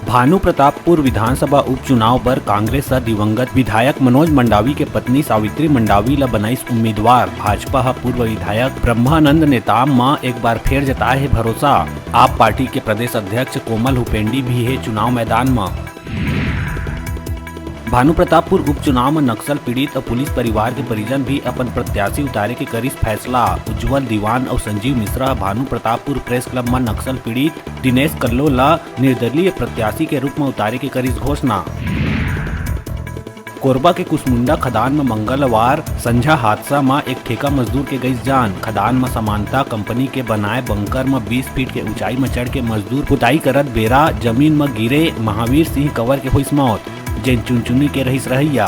भानु प्रतापपुर विधानसभा उपचुनाव पर कांग्रेस दिवंगत विधायक मनोज मंडावी के पत्नी सावित्री मंडावी ला बनाईस उम्मीदवार। भाजपा पूर्व विधायक ब्रह्मानंद नेताम मां एक बार फिर जताए है भरोसा। आप पार्टी के प्रदेश अध्यक्ष कोमल हुपेंडी भी है चुनाव मैदान में। भानु प्रतापपुर उपचुनाव में नक्सल पीड़ित और पुलिस परिवार के परिजन भी अपन प्रत्याशी उतारे के करिस फैसला। उज्जवल दीवान और संजीव मिश्रा भानु प्रतापपुर प्रेस क्लब में नक्सल पीड़ित दिनेश कल्लो ला निर्दलीय प्रत्याशी के रूप में उतारे के करिस घोषणा। कोरबा के कुसमुंडा खदान में मंगलवार संझा हादसा में एक ठेका मजदूर के गई जान। खदान में समानता कंपनी के बनाए बंकर में 20 फीट के ऊंचाई में चढ़ के मजदूर पुताई करत बेरा जमीन में गिरे महावीर सिंह कंवर के हुई मौत। जैन चुनचुनी के रहीस रहिया।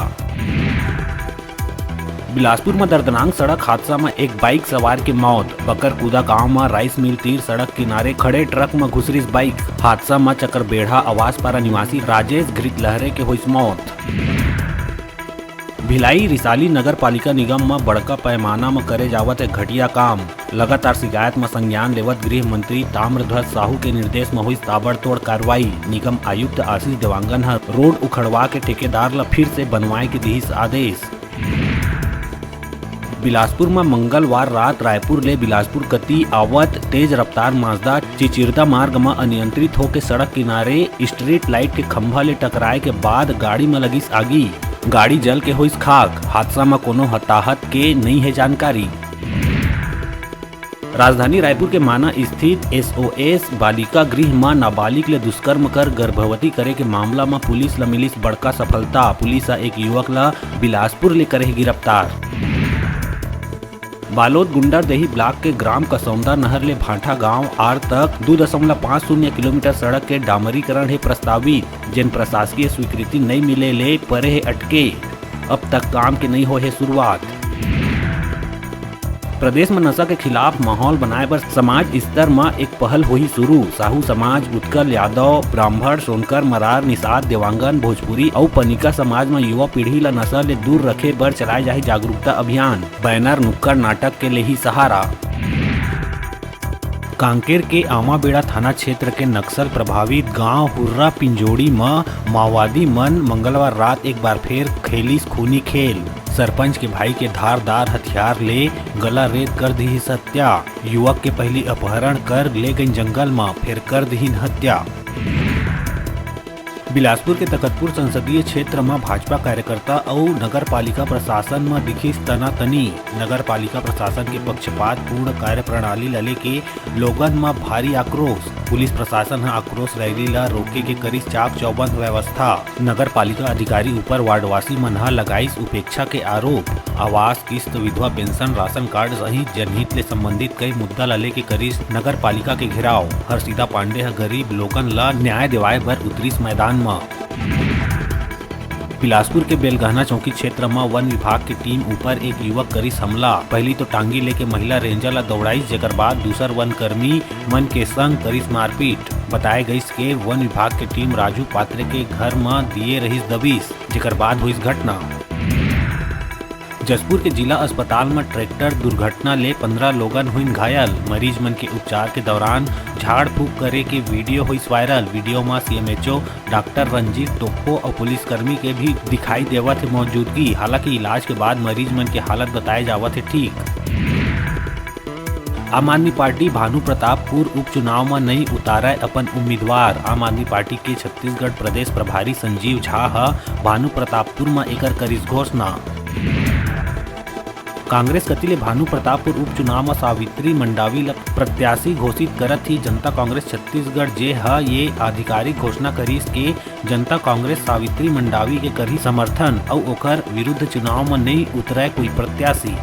बिलासपुर में दर्दनाक सड़क हादसा में एक बाइक सवार की मौत। बकरकुदा गांव में राइस मिल तीर सड़क किनारे खड़े ट्रक में घुसरिस बाइक। हादसा में चकरबेढ़ा आवासपारा निवासी राजेश घृत लहरे के हुई मौत। भिलाई रिसाली नगर पालिका निगम में बड़का पैमाना में करे जावत है घटिया काम। लगातार शिकायत में संज्ञान लेवत गृह मंत्री ताम्रध्वज साहू के निर्देश में हुई ताबड़तोड़ कार्रवाई। निगम आयुक्त आशीष देवांगन रोड उखड़वा के ठेकेदार ला फिर से बनवाए के दिहिस आदेश। बिलासपुर में मंगलवार रात रायपुर ले बिलासपुर कती आवत तेज रफ्तार माजदा चिचिरदा मार्ग में अनियंत्रित होकर सड़क किनारे स्ट्रीट लाइट के खंभा ले टकराए के बाद गाड़ी में लगिस आगी। गाड़ी जल के हुई खाक। हादसा में कोनो हताहत के नहीं है जानकारी। राजधानी रायपुर के माना स्थित SOS बालिका गृह में नाबालिग ले दुष्कर्म कर गर्भवती करे के मामला में पुलिस ला मिलिस बड़का सफलता। पुलिस एक युवक ला बिलासपुर ले करे गिरफ्तार। बालोद गुंडरदेही ब्लॉक के ग्राम कसौंदा नहर ले भांठा गांव आर तक 2.50 किलोमीटर सड़क के डामरीकरण है प्रस्तावित। जिन प्रशासकीय स्वीकृति नहीं मिले ले परे है अटके। अब तक काम के नहीं हो है शुरुआत। प्रदेश में नशा के खिलाफ माहौल बनाए पर समाज स्तर में एक पहल हुई शुरू। साहू समाज, उत्कल यादव, ब्राह्मण, सोनकर, मरार, निषाद, देवांगन, भोजपुरी और पनिका समाज में युवा पीढ़ी ला नशा ले दूर रखे बर चलाए जाए जागरूकता अभियान। बैनर नुक्कड़ नाटक के लिए ही सहारा। कांकेर के आमाबेड़ा थाना क्षेत्र के नक्सल प्रभावित गांव हुर्रा पिंजोड़ी में माओवादी मन मंगलवार रात एक बार फिर खेलिस खूनी खेल। सरपंच के भाई के धारदार हथियार ले गला रेत कर दी हत्या। युवक के पहली अपहरण कर ले गई जंगल में, फिर कर दी हत्या। बिलासपुर के तकतपुर संसदीय क्षेत्र में भाजपा कार्यकर्ता और नगर पालिका प्रशासन में दिखी तनातनी। नगर पालिका प्रशासन के पक्षपात पूर्ण कार्य प्रणाली लले के लोगन में भारी आक्रोश। पुलिस प्रशासन आक्रोश रैली ला रोके के करिस चाक चौबंद व्यवस्था। नगर पालिका अधिकारी ऊपर वार्डवासी मनहा लगाईस उपेक्षा के आरोप। आवास, किस्त, विधवा पेंशन, राशन कार्ड सहित जनहित ले संबंधित कई मुद्दा लले के करिस नगर पालिका के घेराव। हर्षिता पांडे गरीब लोगन ला न्याय दिवाए बर उतरिस मैदान में। बिलासपुर के बेलगहना चौकी क्षेत्र में वन विभाग की टीम ऊपर एक युवक करिस हमला। पहली तो टांगी लेके महिला रेंजर ला दौड़ाई, जेकर बाद दूसर वन कर्मी मन के संग करिस मारपीट। बताए गई के वन विभाग की टीम राजू पात्रे के घर में दिए रही दबिश, जेकर बाद हुई घटना। जसपुर के जिला अस्पताल में ट्रैक्टर दुर्घटना ले 15 लोगन हुई घायल। मरीज मन के उपचार के दौरान झाड़ फूक करे के वीडियो हुई वायरल। वीडियो में CMHO डॉक्टर रंजीत टोप्पो और पुलिसकर्मी के भी दिखाई देवत है मौजूदगी। हालांकि इलाज के बाद मरीज मन की हालत बताए जावत है ठीक। आम आदमी पार्टी भानु प्रतापपुर उपचुनाव में नहीं उतारा अपन उम्मीदवार। आम आदमी पार्टी के छत्तीसगढ़ प्रदेश प्रभारी संजीव झा भानु प्रतापपुर में एकर करिस घोषणा। कांग्रेस कति ले भानु प्रतापपुर उपचुनाव में सावित्री मंडावी ला प्रत्याशी घोषित करत ही जनता कांग्रेस छत्तीसगढ़ जे ये आधिकारिक घोषणा करिस के जनता कांग्रेस सावित्री मंडावी के करही समर्थन और ओकर विरुद्ध चुनाव में नहीं उतरे कोई प्रत्याशी।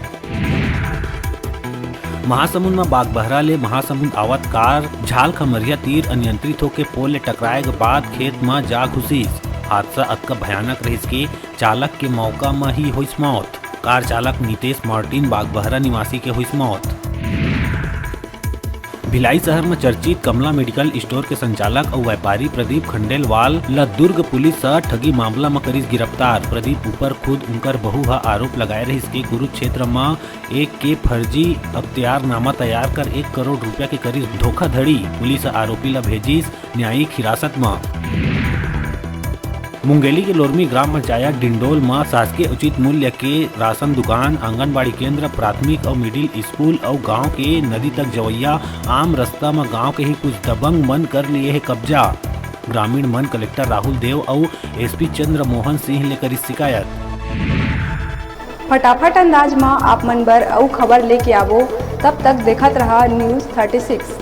महासमुंद में बागबहरा ले महासमुंद आवत कार झाल खमरिया तीर अनियंत्रित होकर पोल ले टकराए के बाद खेत में जा घुसिस। हादसा अतका भयानक रहिस के चालक के मौका में ही हुई मौत। कार चालक नितेश मार्टिन बागबहरा निवासी के हुई मौत। भिलाई शहर में चर्चित कमला मेडिकल स्टोर के संचालक और व्यापारी प्रदीप खंडेलवाल ला दुर्ग पुलिस ठगी मामला में करिस गिरफ्तार। प्रदीप ऊपर खुद उनकर बहू आरोप लगाए रही के कुरुक्षेत्र में एक के फर्जी अख्तियारनामा तैयार कर 1 करोड़ रुपया के करिस धोखाधड़ी। पुलिस आरोपी ला भेजिस न्यायिक हिरासत में। मुंगेली के लोरमी ग्राम पंचायत डिंडोल में शासकीय उचित मूल्य के राशन दुकान, आंगनबाड़ी केंद्र, प्राथमिक और मिडिल स्कूल और गांव के नदी तक जवैया आम रास्ता में गांव के ही कुछ दबंग मन कर लिए है कब्जा। ग्रामीण मन कलेक्टर राहुल देव और एसपी चंद्र मोहन सिंह लेकर इस शिकायत। फटाफट अंदाज में आप मन बर अउ खबर लेके आवो, तब तक देखत रहा न्यूज़ 36।